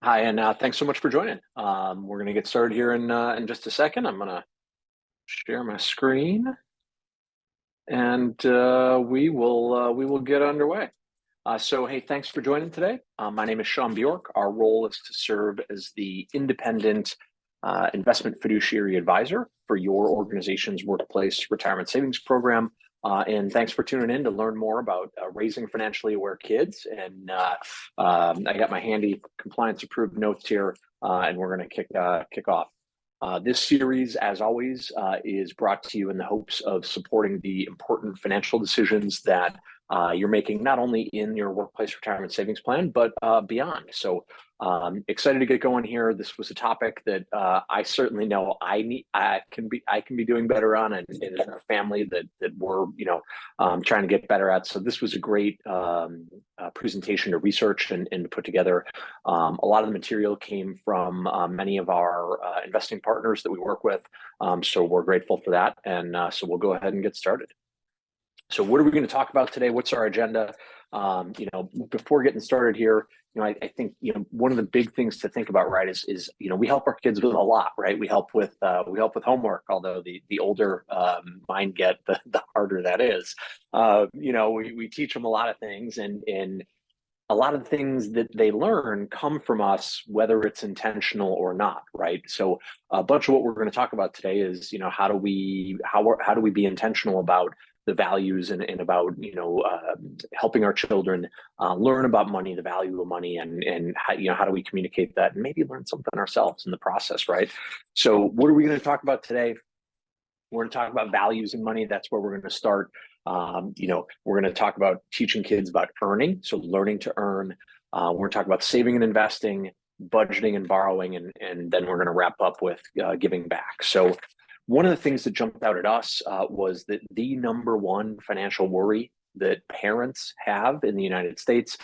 Hi, and thanks so much for joining. We're going to get started here in just a second. I'm going to share my screen, and we will get underway. Hey, thanks for joining today. My name is Sean Bjork. Our role is to serve as the independent investment fiduciary advisor for your organization's workplace retirement savings program. And thanks for tuning in to learn more about raising financially aware kids. And I got my handy compliance approved notes here, and we're going to kick off. This series, as always, is brought to you in the hopes of supporting the important financial decisions that you're making, not only in your workplace retirement savings plan, but beyond. So excited to get going here. This was a topic that I certainly know I can be doing better on, and in our family that we're trying to get better at. So this was a great presentation to research and to put together. A lot of the material came from many of our investing partners that we work with. So we're grateful for that, and so we'll go ahead and get started. So what are we going to talk about today? What's our agenda? Before getting started here, I think one of the big things to think about, right, is we help our kids with a lot, right? We help with homework, although the older mind get, the harder that is. We teach them a lot of things, and a lot of the things that they learn come from us, whether it's intentional or not, right? So a bunch of what we're going to talk about today is how do we be intentional about the values and about helping our children learn about money, the value of money, and how do we communicate that, and maybe learn something ourselves in the process, right? So what are we going to talk about today? We're going to talk about values in money. That's where we're going to start. We're going to talk about teaching kids about earning, so learning to earn. We're going to talk about saving and investing, budgeting and borrowing, and then we're going to wrap up with giving back. So one of the things that jumped out at us was that the number one financial worry that parents have in the United States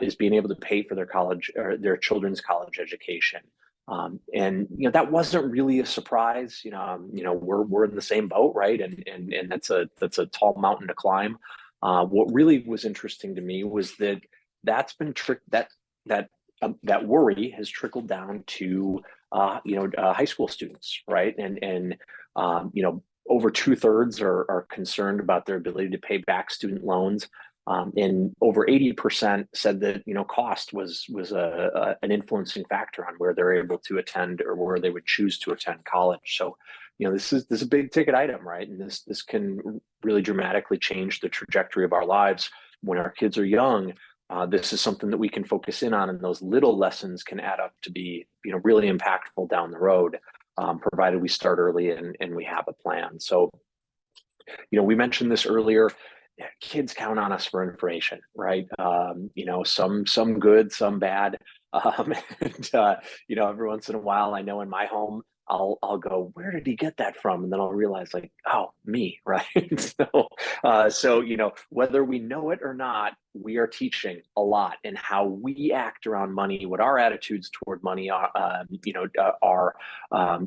is being able to pay for their children's college education. And that wasn't really a surprise. We're in the same boat, right? And that's a tall mountain to climb. What really was interesting to me was that that worry has trickled down to high school students, right? And over 2/3 are concerned about their ability to pay back student loans. And over 80% said that cost was an influencing factor on where they're able to attend or where they would choose to attend college. So this is a big ticket item, right? And this can really dramatically change the trajectory of our lives when our kids are young. This is something that we can focus in on, and those little lessons can add up to be really impactful down the road, provided we start early and we have a plan. So we mentioned this earlier. Kids count on us for information, right? Some good, some bad. And every once in a while, I know in my home, I'll go, where did he get that from? And then I'll realize, like, oh, me, right? So whether we know it or not, we are teaching a lot, and how we act around money, what our attitudes toward money are,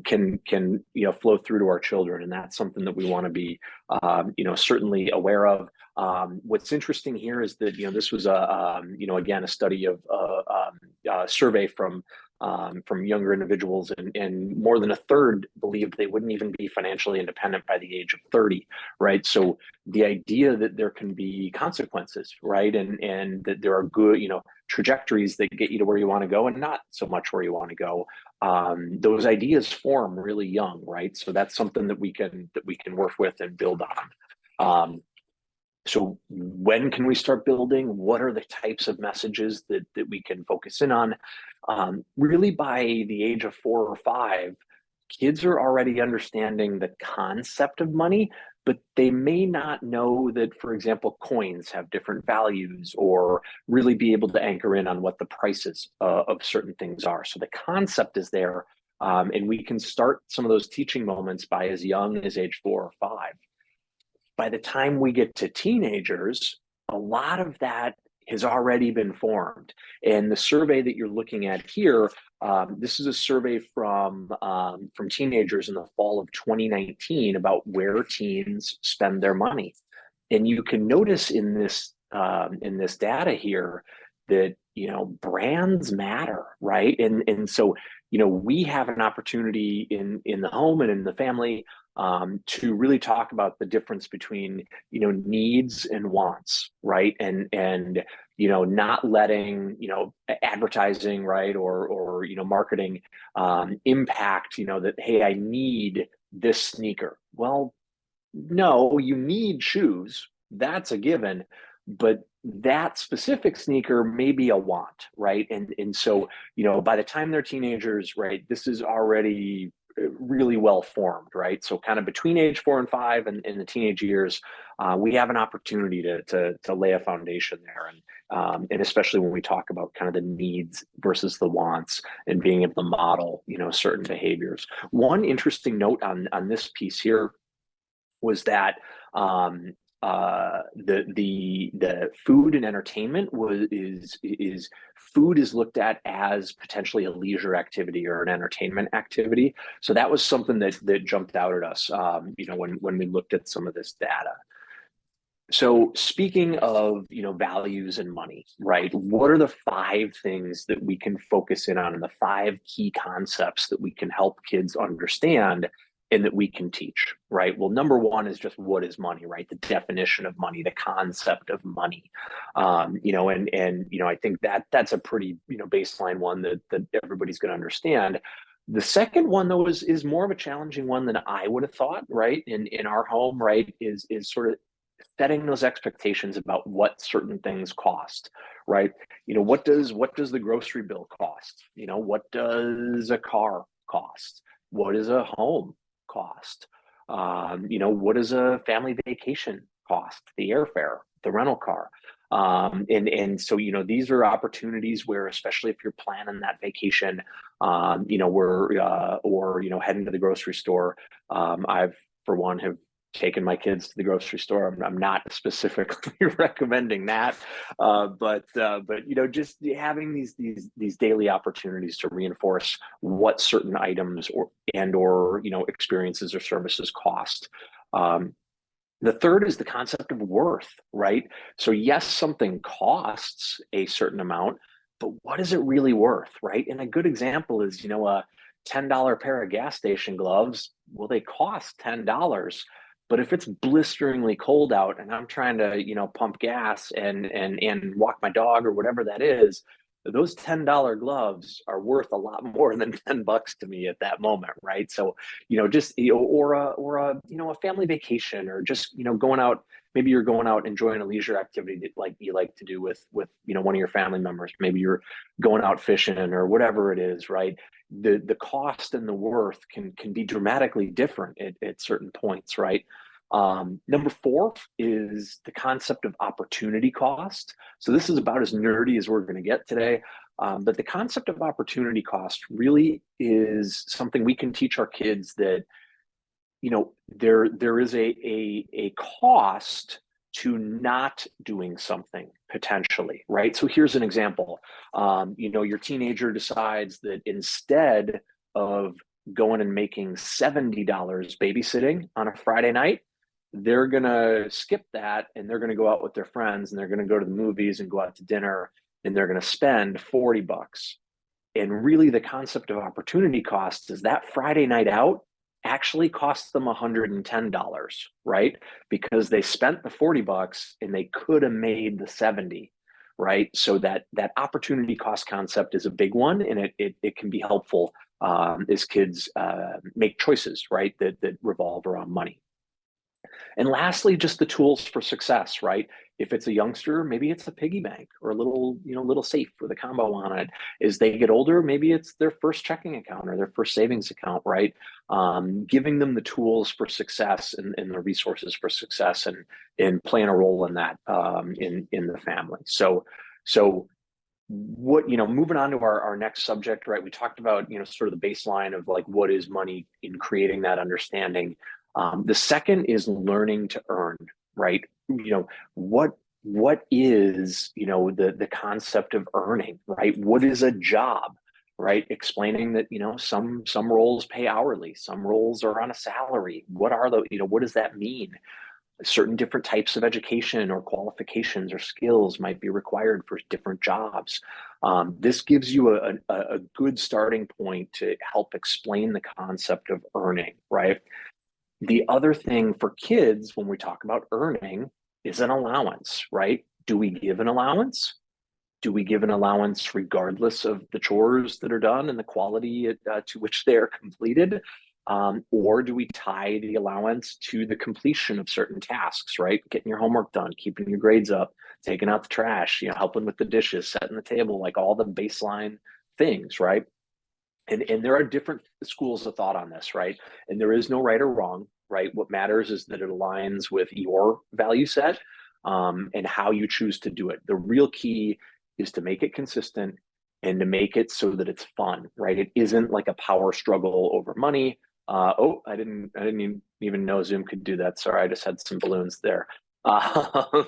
can flow through to our children, and that's something that we want to be, certainly aware of. What's interesting here is that this was again a study of a survey from younger individuals, and more than a third believed they wouldn't even be financially independent by the age of 30, right? So the idea that there can be consequences, right, and that there are good trajectories that get you to where you want to go and not so much where you want to go, those ideas form really young, right? So that's something that we can work with and build on. So when can we start building? What are the types of messages that we can focus in on? Really, by the age of 4 or 5, kids are already understanding the concept of money, but they may not know that, for example, coins have different values, or really be able to anchor in on what the prices of certain things are. So the concept is there, and we can start some of those teaching moments by as young as age 4 or 5. By the time we get to teenagers, a lot of that has already been formed. And the survey that you're looking at here, this is a survey from teenagers in the fall of 2019 about where teens spend their money. And you can notice in this data here that brands matter, right? And so, we have an opportunity in the home and in the family, to really talk about the difference between, needs and wants, right? And not letting, advertising, right, or marketing, impact, that, hey, I need this sneaker. Well, no, you need shoes. That's a given, but that specific sneaker may be a want, right? And so, by the time they're teenagers, right, this is already really well formed, right? So kind of between age 4 and 5 and the teenage years, we have an opportunity to lay a foundation there. And especially when we talk about kind of the needs versus the wants and being able to model, certain behaviors. One interesting note on this piece here was that, the food and entertainment is food is looked at as potentially a leisure activity or an entertainment activity. So that was something that jumped out at us, when we looked at some of this data. So speaking of, values and money, right? What are the 5 things that we can focus in on, and the 5 key concepts that we can help kids understand and that we can teach, right? Well, number one is just, what is money, right? The definition of money, the concept of money. I think that's a pretty, baseline one that everybody's going to understand. The second one, though, is more of a challenging one than I would have thought, right? In our home, right, is sort of setting those expectations about what certain things cost, right? What does the grocery bill cost? What does a car cost? What does a home cost? What does a family vacation cost? The airfare, the rental car. And so, these are opportunities where, especially if you're planning that vacation, or heading to the grocery store. I've, for one, have taken my kids to the grocery store. I'm not specifically recommending that, but just having these daily opportunities to reinforce what certain items or experiences or services cost. The third is the concept of worth, right? So yes, something costs a certain amount, but what is it really worth, right? And a good example is, a $10 pair of gas station gloves. Well, they cost $10. But if it's blisteringly cold out and I'm trying to, pump gas and walk my dog or whatever that is, those $10 gloves are worth a lot more than $10 to me at that moment, right? So, just or a family vacation, or just going out. Maybe you're going out enjoying a leisure activity that like you like to do with one of your family members. Maybe you're going out fishing or whatever it is, right? The cost and the worth can be dramatically different at certain points, right? Number 4 is the concept of opportunity cost. So this is about as nerdy as we're going to get today. But the concept of opportunity cost really is something we can teach our kids, that there is a cost to not doing something, potentially, right? So here's an example. Your teenager decides that instead of going and making $70 babysitting on a Friday night, they're gonna skip that and they're gonna go out with their friends and they're gonna go to the movies and go out to dinner, and they're gonna spend $40. And really, the concept of opportunity cost is that Friday night out actually costs them $110, right? Because they spent the $40 and they could have made the 70, right? So that opportunity cost concept is a big one, and it can be helpful, as kids make choices, right, that revolve around money. And lastly, just the tools for success, right? If it's a youngster, maybe it's a piggy bank or a little safe with a combo on it. As they get older, maybe it's their first checking account or their first savings account, right? Giving them the tools for success and the resources for success, and playing a role in that, in the family. So moving on to our next subject, right? We talked about, sort of the baseline of like, what is money, in creating that understanding. The second is learning to earn, right? What is, the concept of earning, right? What is a job, right? Explaining that, some roles pay hourly, some roles are on a salary. What are what does that mean? Certain different types of education or qualifications or skills might be required for different jobs. This gives you a good starting point to help explain the concept of earning, right? The other thing for kids when we talk about earning is an allowance, right? Do we give an allowance? Do we give an allowance regardless of the chores that are done and the quality to which they are completed? Or do we tie the allowance to the completion of certain tasks, right? Getting your homework done, keeping your grades up, taking out the trash, helping with the dishes, setting the table, like all the baseline things, right? And there are different schools of thought on this, right? And there is no right or wrong, right? What matters is that it aligns with your value set, and how you choose to do it. The real key is to make it consistent and to make it so that it's fun, right? It isn't like a power struggle over money. Oh, I didn't even know Zoom could do that. Sorry, I just had some balloons there. Uh,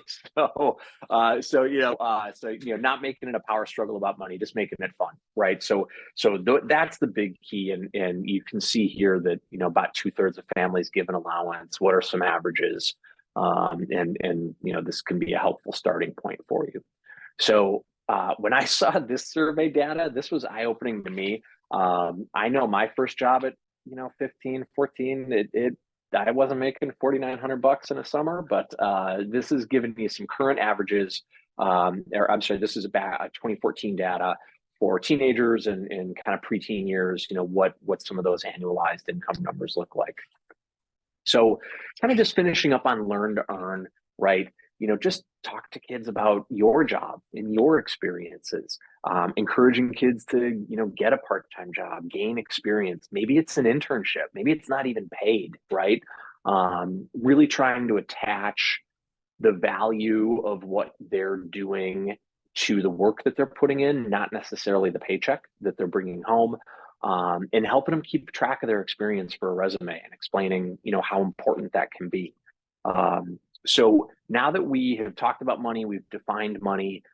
so, not making it a power struggle about money, just making it fun, right? That's the big key, and you can see here that about 2/3 of families give an allowance. What are some averages? And this can be a helpful starting point for you. So when I saw this survey data, this was eye-opening to me. I know my first job at 15, 14, I wasn't making 4,900 bucks in a summer, but this is giving me some current averages. Or I'm sorry, this is about 2014 data for teenagers and kind of preteen years. What some of those annualized income numbers look like. So kind of just finishing up on learn to earn, right? Just talk to kids about your job and your experiences, encouraging kids to, get a part-time job, gain experience. Maybe it's an internship, maybe it's not even paid, right? Really trying to attach the value of what they're doing to the work that they're putting in, not necessarily the paycheck that they're bringing home, and helping them keep track of their experience for a resume and explaining, how important that can be. So now that we have talked about money, we've defined money,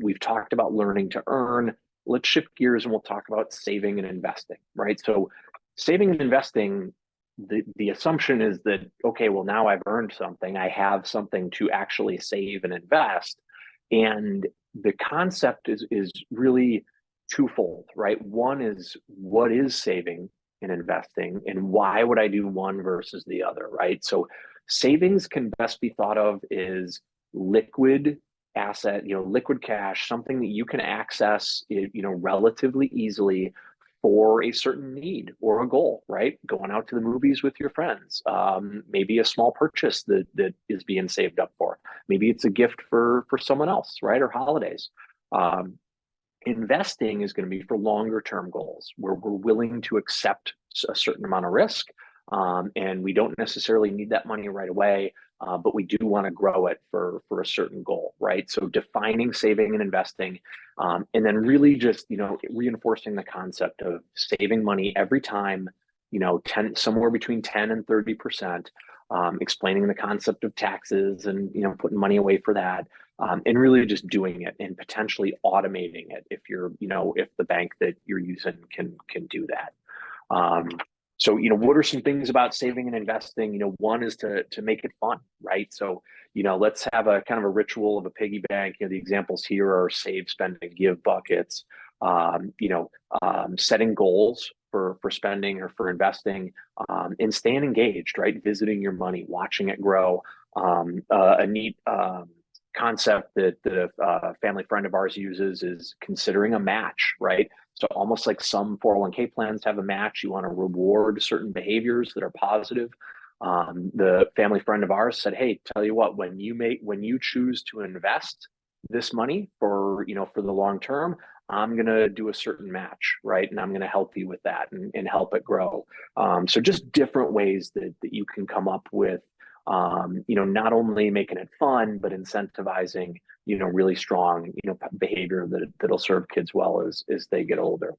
we've talked about learning to earn, let's shift gears and we'll talk about saving and investing, right? So saving and investing, the assumption is that, okay, well, now I've earned something, I have something to actually save and invest. And the concept is really twofold, right? One is, what is saving and investing, and why would I do one versus the other, right? So savings can best be thought of as liquid asset, liquid cash, something that you can access, relatively easily for a certain need or a goal, right? Going out to the movies with your friends, maybe a small purchase that is being saved up for. Maybe it's a gift for someone else, right? Or holidays. Investing is going to be for longer term goals where we're willing to accept a certain amount of risk, and we don't necessarily need that money right away, but we do want to grow it for a certain goal, right? So defining saving and investing, and then really just reinforcing the concept of saving money every time, 10 somewhere between 10 and 30%, explaining the concept of taxes and putting money away for that, and really just doing it and potentially automating it if if the bank that you're using can do that. So, what are some things about saving and investing? One is to make it fun, right? So, let's have a kind of a ritual of a piggy bank. The examples here are save, spend, and give buckets. Setting goals for spending or for investing, and staying engaged, right? Visiting your money, watching it grow. A neat concept that a family friend of ours uses is considering a match, right? So almost like some 401k plans have a match, you want to reward certain behaviors that are positive. The family friend of ours said, "Hey, tell you what, when you choose to invest this money for for the long term, I'm gonna do a certain match, right? And I'm gonna help you with that and help it grow." So just different ways that you can come up with, not only making it fun, but incentivizing, really strong, behavior that'll serve kids well as they get older.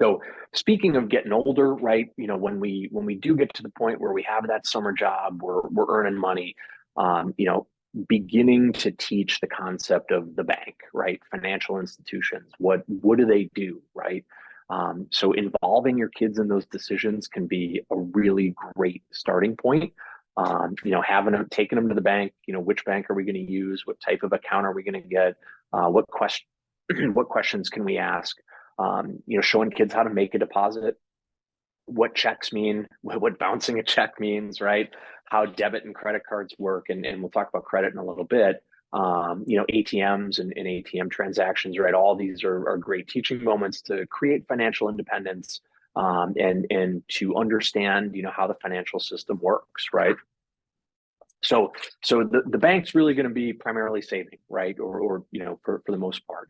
So speaking of getting older, right? When we do get to the point where we have that summer job, we're earning money, beginning to teach the concept of the bank, right? Financial institutions. What do they do, right? So involving your kids in those decisions can be a really great starting point. taking them to the bank. Which bank are we going to use? What type of account are we going to get? What question, what questions can we ask? Showing kids how to make a deposit, what checks mean, what bouncing a check means, right? How debit and credit cards work, and we'll talk about credit in a little bit. ATMs and ATM transactions, right? All these are great teaching moments to create financial independence, and to understand, how the financial system works, right? So the bank's really going to be primarily saving, right? Or for the most part.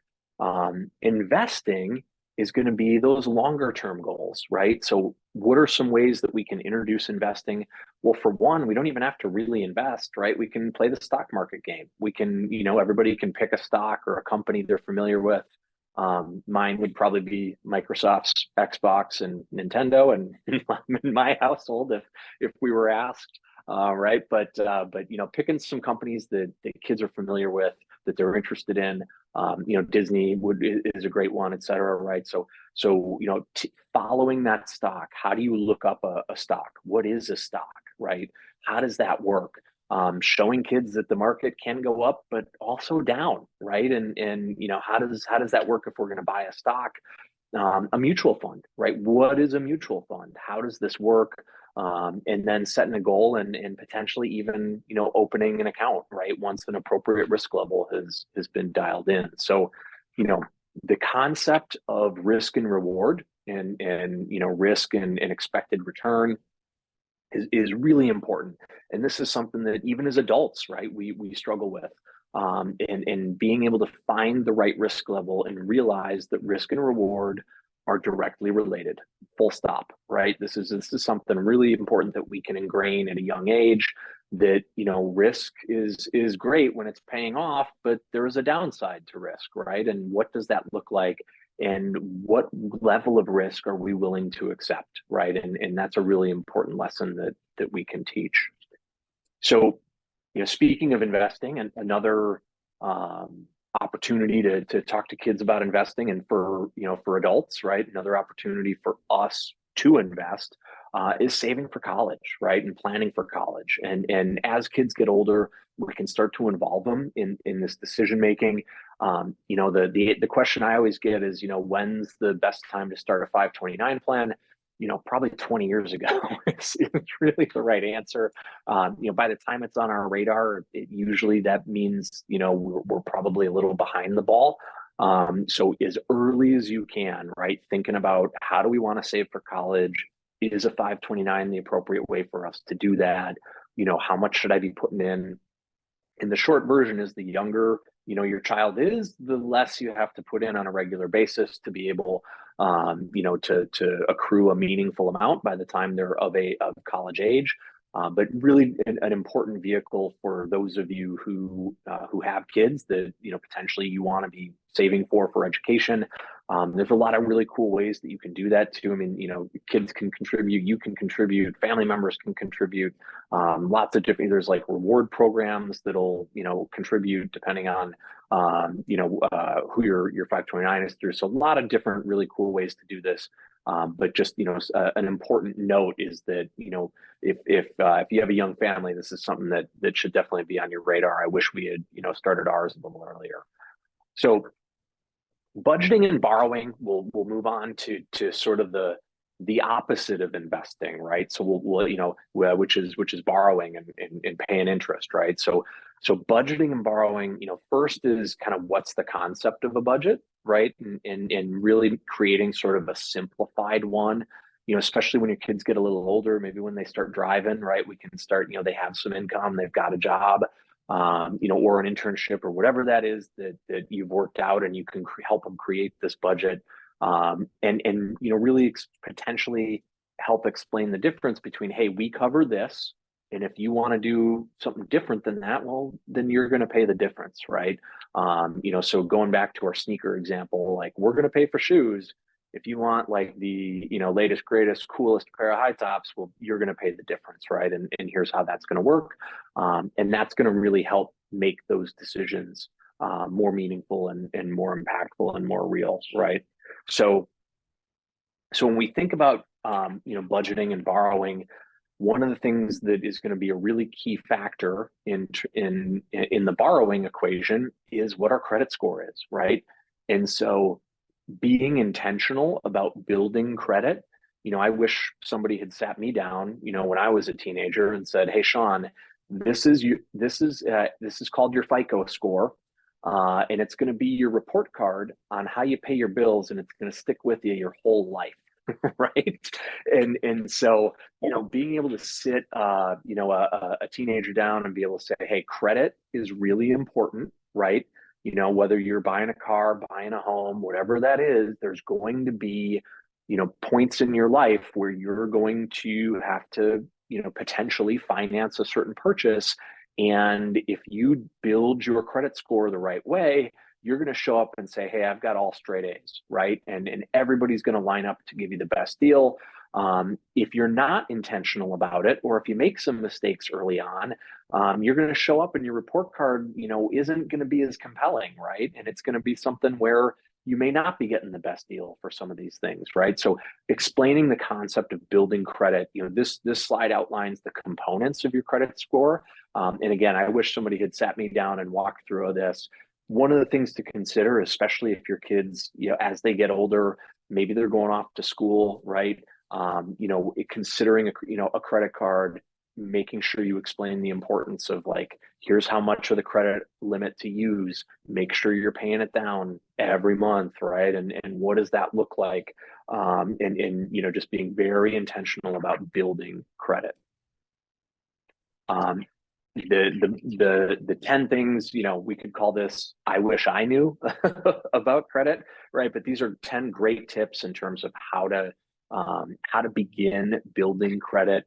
Investing is going to be those longer term goals, right? So what are some ways that we can introduce investing? Well, for one, we don't even have to really invest, right? We can play the stock market game. We can, everybody can pick a stock or a company they're familiar with. Mine would probably be Microsoft's, Xbox, and Nintendo, and in my household, if we were asked, right? But picking some companies that kids are familiar with, that they're interested in. Disney is a great one, et cetera, right? So following that stock, how do you look up a stock? What is a stock, right? How does that work? Showing kids that the market can go up, but also down, right? And how does that work if we're going to buy a stock? A mutual fund, right? What is a mutual fund? How does this work? And then setting a goal and potentially even opening an account, right? Once an appropriate risk level has been dialed in. So the concept of risk and reward, and risk and expected return is really important. And this is something that even as adults, right, we struggle with. And being able to find the right risk level and realize that risk and reward are directly related, full stop, right? This is something really important that we can ingrain at a young age, that risk is great when it's paying off, but there is a downside to risk, right? And what does that look like? And what level of risk are we willing to accept, right? And that's a really important lesson that we can teach. So, speaking of investing, and another opportunity to talk to kids about investing, and for adults, right? Another opportunity for us to invest is saving for college, right? And planning for college. And as kids get older, we can start to involve them in this decision making. The question I always get is, when's the best time to start a 529 plan? Probably 20 years ago is really the right answer. By the time it's on our radar, usually that means, we're probably a little behind the ball. So as early as you can, right? Thinking about, how do we want to save for college? Is a 529 the appropriate way for us to do that? How much should I be putting in? And the short version is, the younger your child is, the less you have to put in on a regular basis to be able to accrue a meaningful amount by the time they're of college age. But really an important vehicle for those of you who have kids that potentially you want to be saving for education. There's a lot of really cool ways that you can do that too. I mean, kids can contribute, you can contribute, family members can contribute. Lots of different, there's like reward programs that'll contribute depending on who your 529 is through. So a lot of different really cool ways to do this. But just an important note is that if you have a young family, this is something that should definitely be on your radar. I wish we had started ours a little earlier. So budgeting and borrowing, we'll move on to sort of the opposite of investing, right? So which is borrowing and paying interest, right? So budgeting and borrowing, first is kind of, what's the concept of a budget, right? And really creating sort of a simplified one, especially when your kids get a little older, maybe when they start driving, right? We can start, they have some income, they've got a job, or an internship or whatever that is that you've worked out, and you can help them create this budget, and really potentially help explain the difference between, hey, we cover this, and if you want to do something different than that, well, then you're going to pay the difference, right? So going back to our sneaker example, like, we're going to pay for shoes. If you want like the latest, greatest, coolest pair of high tops, well, you're going to pay the difference, right? And here's how that's going to work, and that's going to really help make those decisions more meaningful and more impactful and more real, right? So when we think about budgeting and borrowing, one of the things that is going to be a really key factor in the borrowing equation is what our credit score is, right? And so being intentional about building credit, I wish somebody had sat me down, when I was a teenager and said, "Hey, Sean, this is called your FICO score, and it's going to be your report card on how you pay your bills, and it's going to stick with you your whole life." Right. And so, being able to sit, a teenager down and be able to say, "Hey, credit is really important," right? Whether you're buying a car, buying a home, whatever that is, there's going to be, points in your life where you're going to have to, potentially finance a certain purchase. And if you build your credit score the right way, you're going to show up and say, "Hey, I've got all straight A's," right? And everybody's going to line up to give you the best deal. If you're not intentional about it, or if you make some mistakes early on, you're going to show up and your report card, isn't going to be as compelling, right? And it's going to be something where you may not be getting the best deal for some of these things, right? So explaining the concept of building credit, this slide outlines the components of your credit score. And again, I wish somebody had sat me down and walked through this. One of the things to consider, especially if your kids, as they get older, maybe they're going off to school, right? Considering a credit card, making sure you explain the importance of, like, here's how much of the credit limit to use. Make sure you're paying it down every month, right? And what does that look like? And just being very intentional about building credit. Um, the 10 things, we could call this "I wish I knew" about credit, right? But these are 10 great tips in terms of how to begin building credit,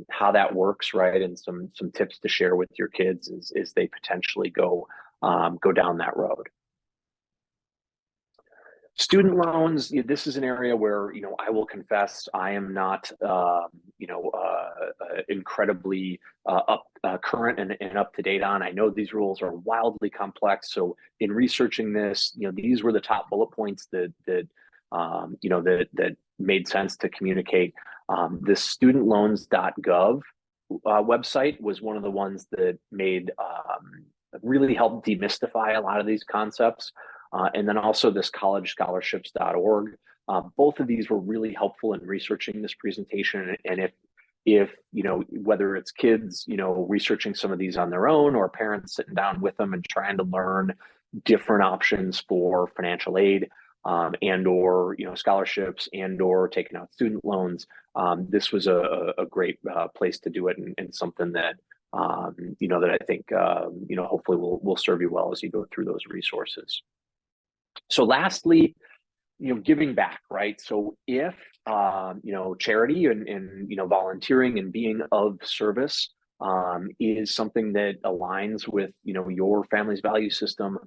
how that works, right? And some tips to share with your kids as they potentially go down that road. Student loans, this is an area where, I will confess I am not, incredibly current and up to date on. I know these rules are wildly complex. So in researching this, these were the top bullet points that made sense to communicate. The studentloans.gov website was one of the ones that really helped demystify a lot of these concepts. And then also this collegescholarships.org. Both of these were really helpful in researching this presentation. And if whether it's kids, researching some of these on their own, or parents sitting down with them and trying to learn different options for financial aid, and or scholarships, and or taking out student loans, this was a great place to do it, and something that that I think hopefully will serve you well as you go through those resources. So lastly, giving back, right? So if charity and volunteering and being of service is something that aligns with your family's value system,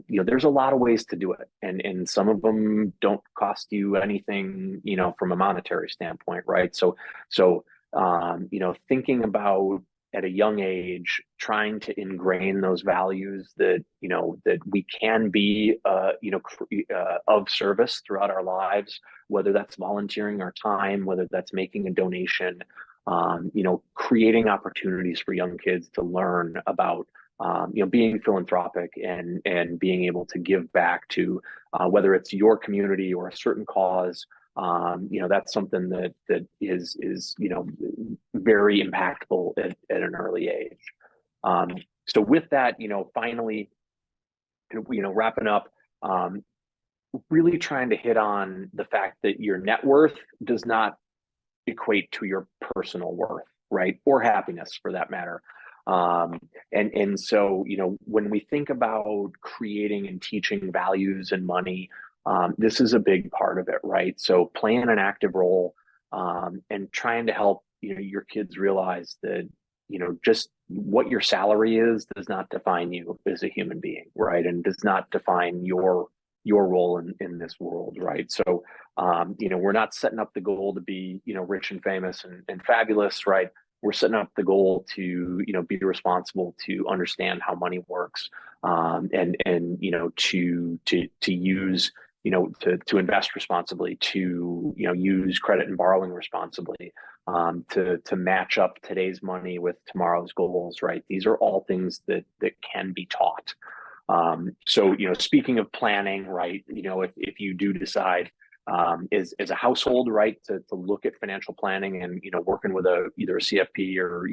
there's a lot of ways to do it, and some of them don't cost you anything, from a monetary standpoint, right? So thinking about, at a young age, trying to ingrain those values that that we can be of service throughout our lives, whether that's volunteering our time, whether that's making a donation, creating opportunities for young kids to learn about being philanthropic and being able to give back to whether it's your community or a certain cause. That's something that is very impactful at an early age. So with that, finally, wrapping up, really trying to hit on the fact that your net worth does not equate to your personal worth, right? Or happiness, for that matter. And so, when we think about creating and teaching values and money, this is a big part of it, right? So playing an active role, and trying to help, your kids realize that, just what your salary is does not define you as a human being, right? And does not define your role in this world, right? So, we're not setting up the goal to be, rich and famous and fabulous, right? We're setting up the goal to, be responsible, to understand how money works, and to use to invest responsibly, to use credit and borrowing responsibly, to match up today's money with tomorrow's goals. Right? These are all things that can be taught. So speaking of planning, right? If you do decide as a household, right, to look at financial planning and working with either a CFP or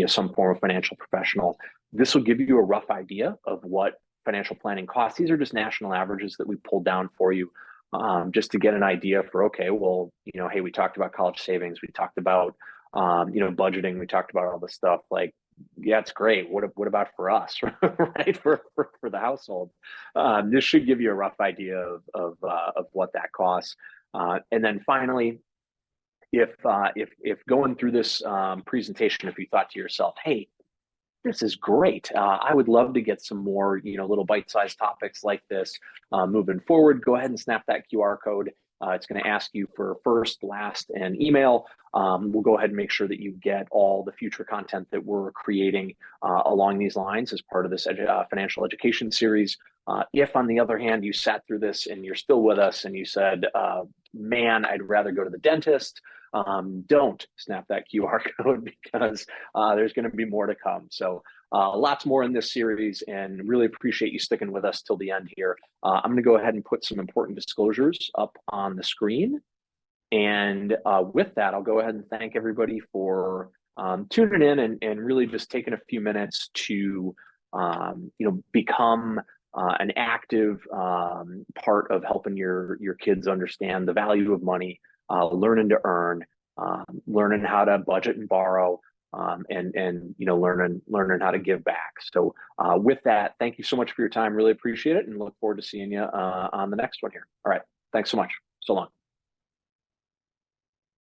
some form of financial professional, this will give you a rough idea of what financial planning costs. These are just national averages that we pulled down for you, just to get an idea for, okay, well, hey, we talked about college savings, we talked about budgeting, we talked about all this stuff. Like, yeah, it's great. What about for us, right? For the household, this should give you a rough idea of what that costs. And then finally, if going through this presentation, if you thought to yourself, hey, this is great. I would love to get some more, little bite-sized topics like this moving forward. Go ahead and snap that QR code. It's going to ask you for first, last, and email. We'll go ahead and make sure that you get all the future content that we're creating along these lines as part of this financial education series. If, on the other hand, you sat through this and you're still with us and you said, man, I'd rather go to the dentist, don't snap that QR code, because there's going to be more to come. So lots more in this series, and really appreciate you sticking with us till the end here. I'm going to go ahead and put some important disclosures up on the screen. And with that, I'll go ahead and thank everybody for tuning in and really just taking a few minutes to become an active part of helping your kids understand the value of money, learning to earn, learning how to budget and borrow, and learning how to give back. So with that, thank you so much for your time. Really appreciate it, and look forward to seeing you on the next one here. All right, thanks so much. So long.